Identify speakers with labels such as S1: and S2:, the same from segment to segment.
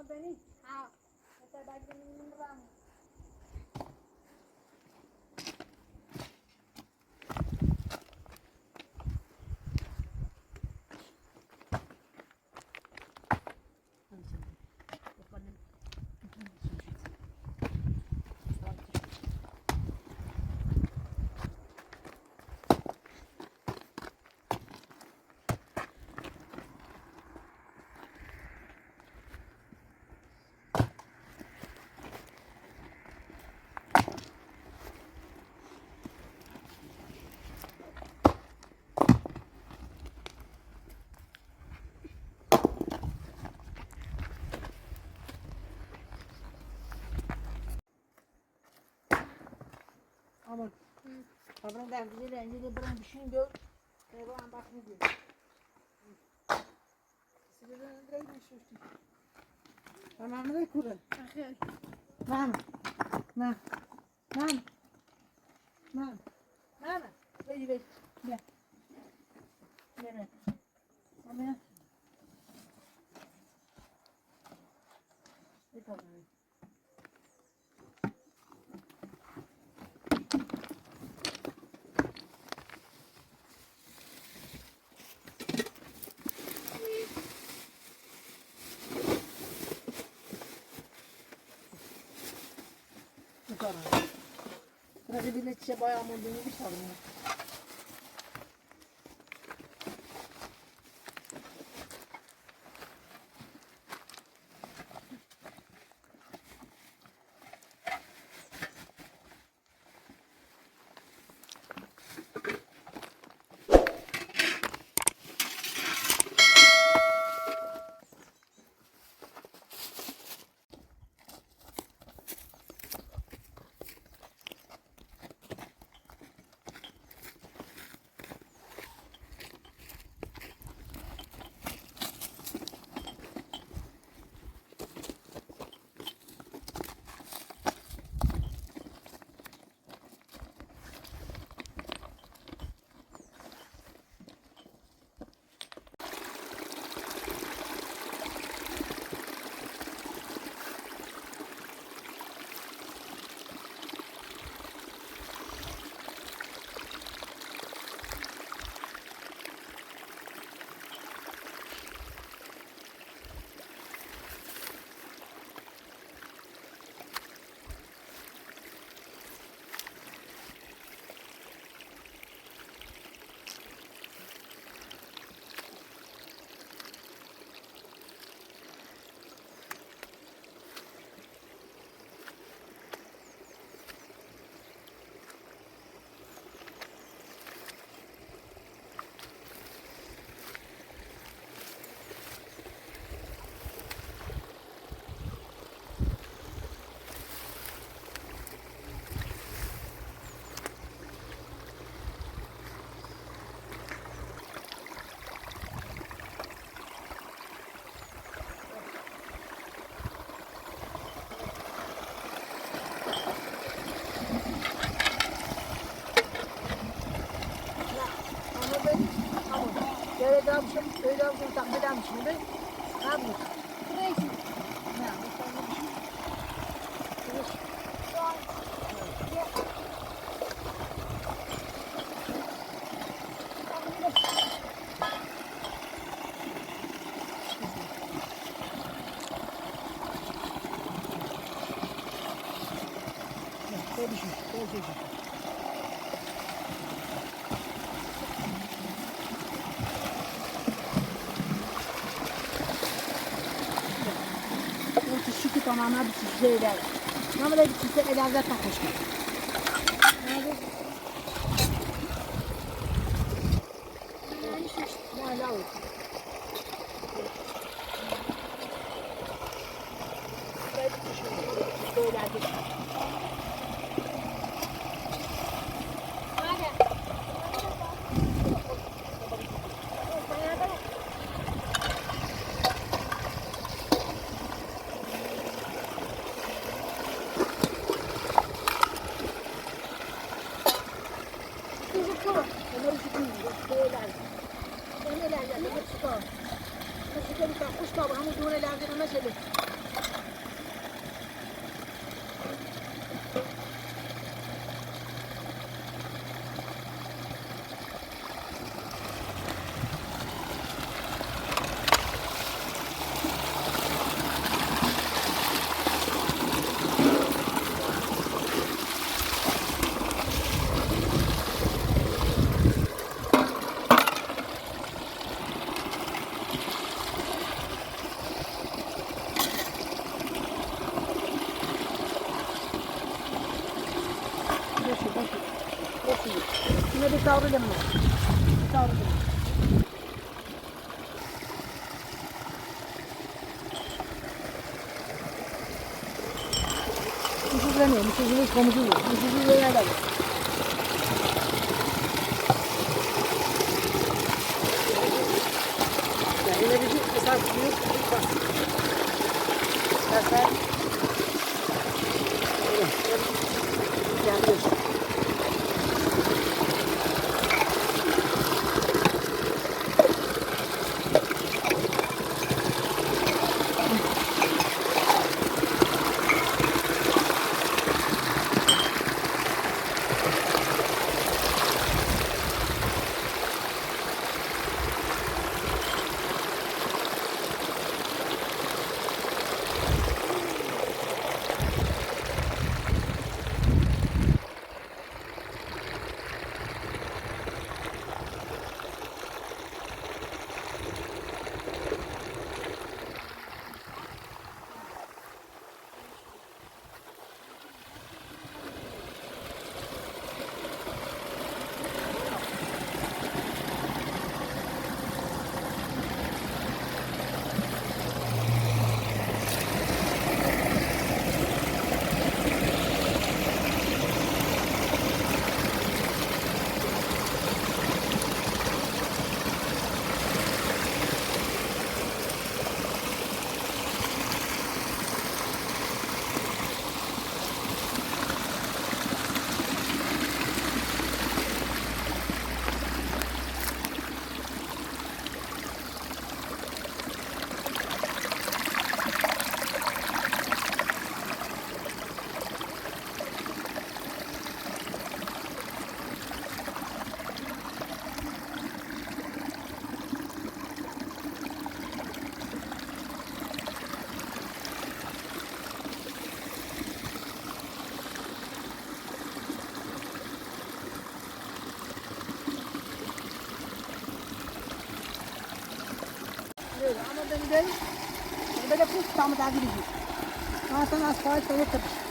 S1: Beni? Ha. Kita bagi minum ram.
S2: Ama kabrın derdiyle renciyle bırak düşün gör. Eyvah bak ne diyor. Sizden öldüreyim mi şu işte? Tamam mı kurun? Mama. Mama. Mama. Mama. Mama. Ver ver. Ver. Ver. Mama. Bir tane. Bu kadar. Burası bir çiçeğe bayağı modunu bir sarılıyor. Öyle olsun takmadan şimdi. Ne yapıyorsun?
S1: Buraya için.
S2: Ne yapıyorsun?
S1: Şu an.
S2: Böyle düşün. Böyle düşün. Şükür tamamen bir şeyler. Ne böyle bir çizse elazığ takmışlar. Ne hala olsun. Böyle bir şey. Böyle bir şey. Kuş baba, hamur duvara lazım ama şey. değil. Yine bir kavrayalım mı? Bir kavrayalım. Müşüzleniyor, müşüzleniyor, komşuluyor. Müşüzleniyor nerede? Yani yine bir esas büyük bir bas. Esas. Yanlış. Ama ben de böyle pus tamı da gidecek. Sana asfalt olur tabii.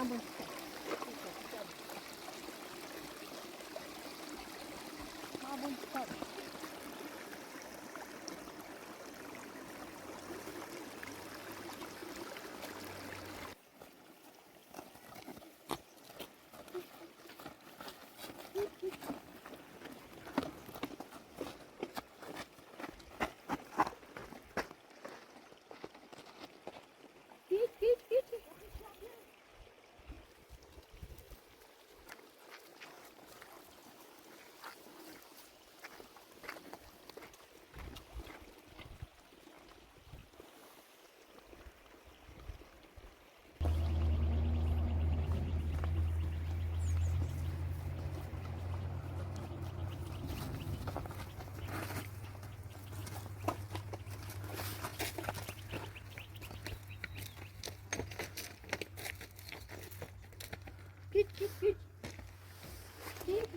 S2: Ama
S1: Git git git. Git.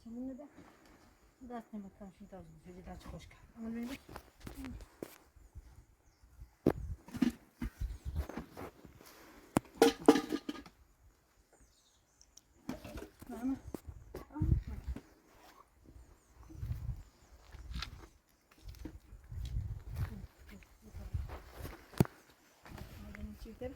S2: Bunu da biraz bakalım şimdi az bir şey daha çok hoş geldin. Ama böyle ama çiftler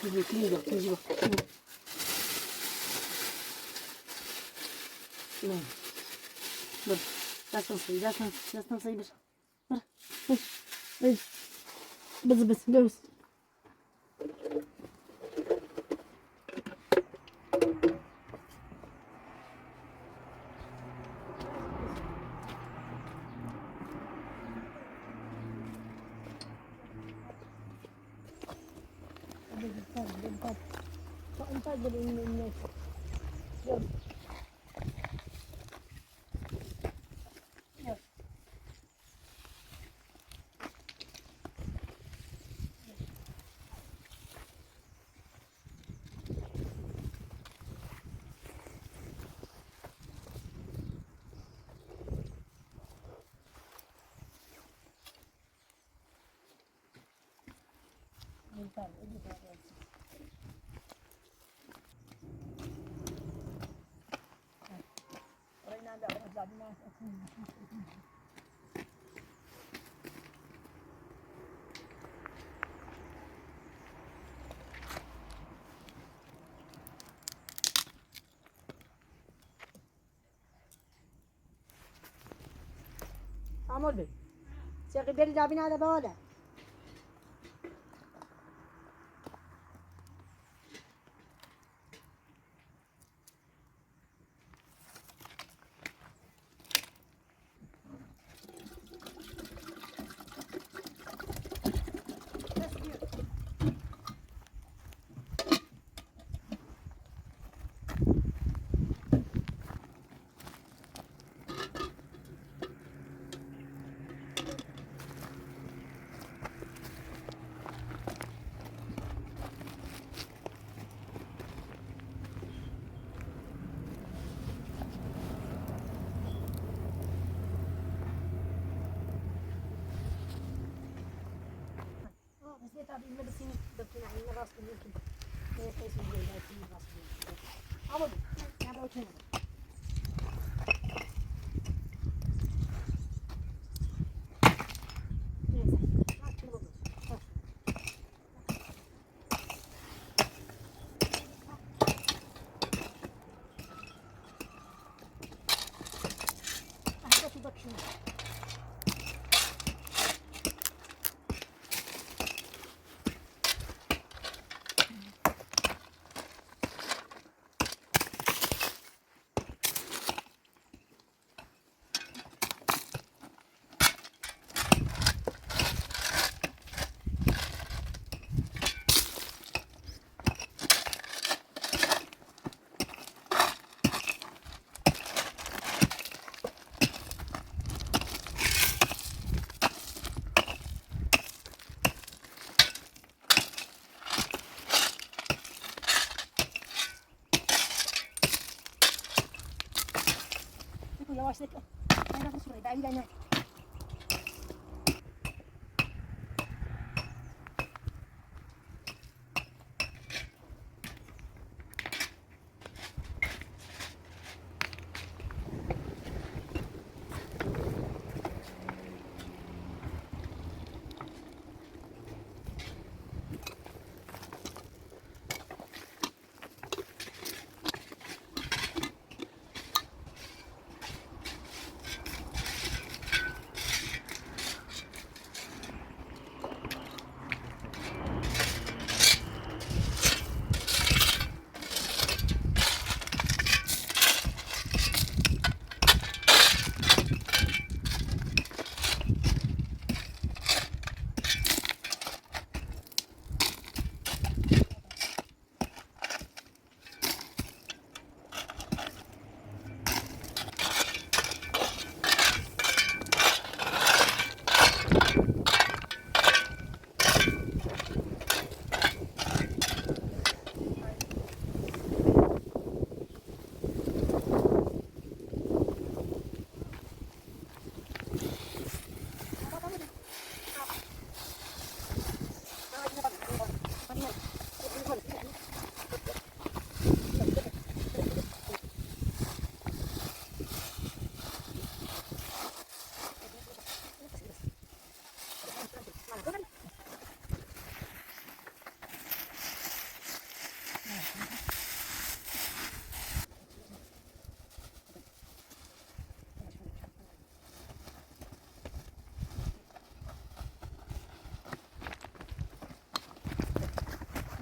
S2: Kızı bak, kızı bak. Ne? Dur. Zaten sayı bir. Dur. Bız. Göz. Empat benim. Yok. Amor Bey. Saya beri dah bina ada bawah dah. Tabii medisini doktora yine rastlanıyor ki. Ne yapıyorsun böyle şimdi rastlıyor. Ama bu ya da oturma. Neyse. Bak şunu buldum. Bak. Hadi bak şunu. Yavaşlık. Ben de bu sırayı ben gene.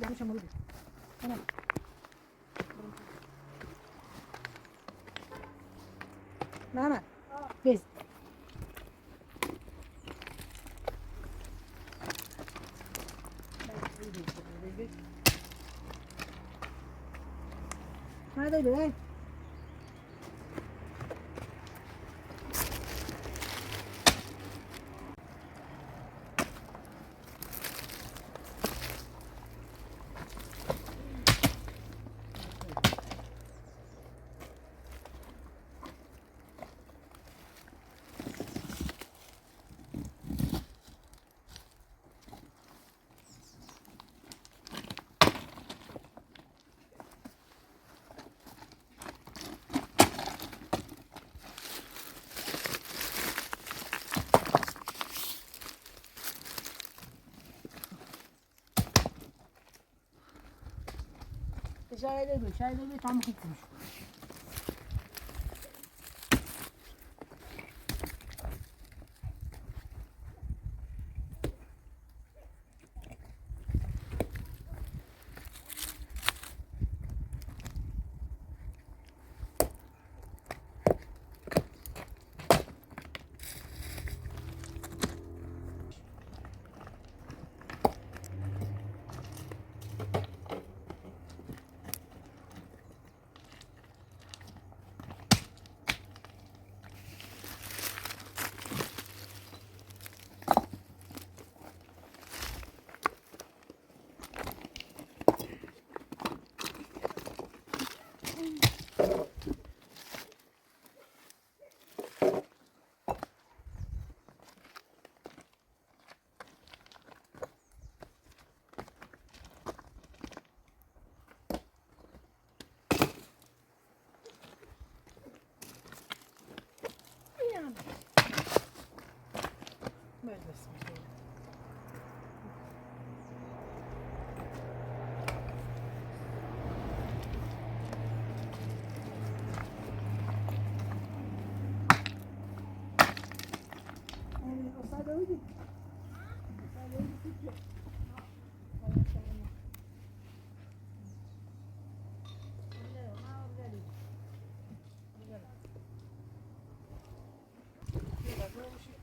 S2: Yanlış olmalıydı. Tamam. Mehmet. Biz. Neredeydi lan? Şahideyi tam tutmuş. Meclisim şey. O sayede öyle. O sayede öyle tutuyor. Ayaklarını. Öyle, ona öyle. Öyle. Biraz böyle bir şey.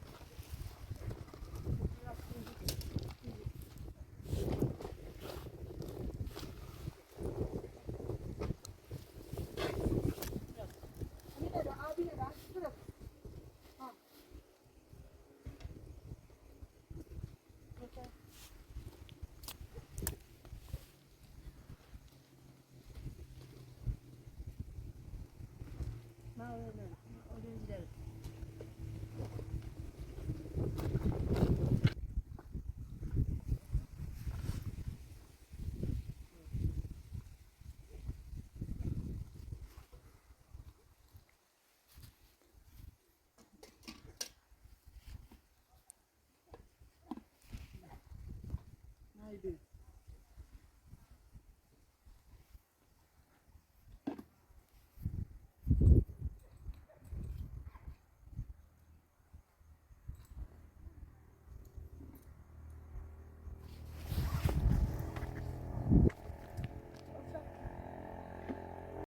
S2: Biraz yine de abiyle de şurada. Ha. Yeter. Ha öyle. Öyle gidelim. Haydi.